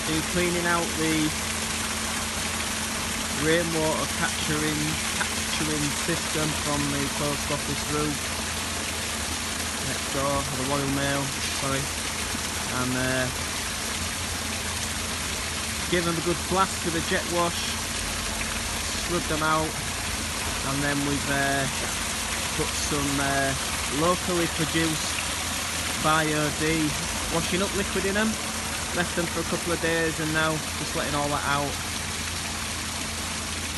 been cleaning out the rainwater capturing system from the post office roof next door, the Royal Mail, sorry, and give them a good blast with a jet wash, scrub them out, and then we've put some locally produced Bio-D washing up liquid in them, left them for a couple of days, and now just letting all that out.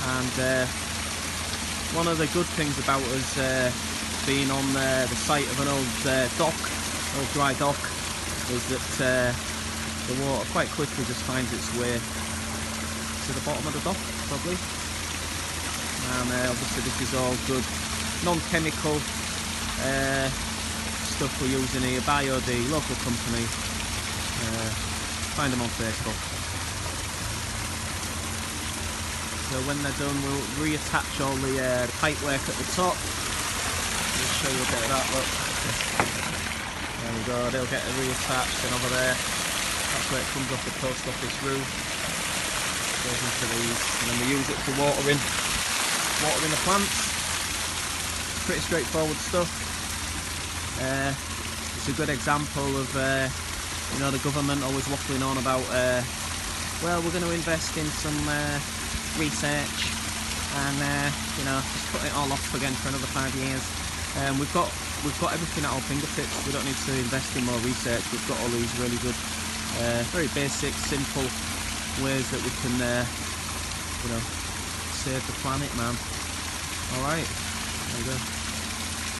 And one of the good things about us being on the site of an old dry dock, is that the water quite quickly just finds its way to the bottom of the dock, probably. And obviously this is all good non-chemical stuff we're using here. Bio-D, local company. Find them on Facebook. So when they're done, we'll reattach all the pipework at the top. I'll show you a bit of that, look. There we go, they'll get reattached, and over there, that's where it comes off the post office roof. Goes into these, and then we use it for watering the plants. Pretty straightforward stuff. It's a good example of, you know, the government always waffling on about, well, we're going to invest in some research, and you know, just putting it all off again for another 5 years. We've got everything at our fingertips. We don't need to invest in more research. We've got all these really good, very basic, simple ways that we can, you know, save the planet, man. All right, there you go.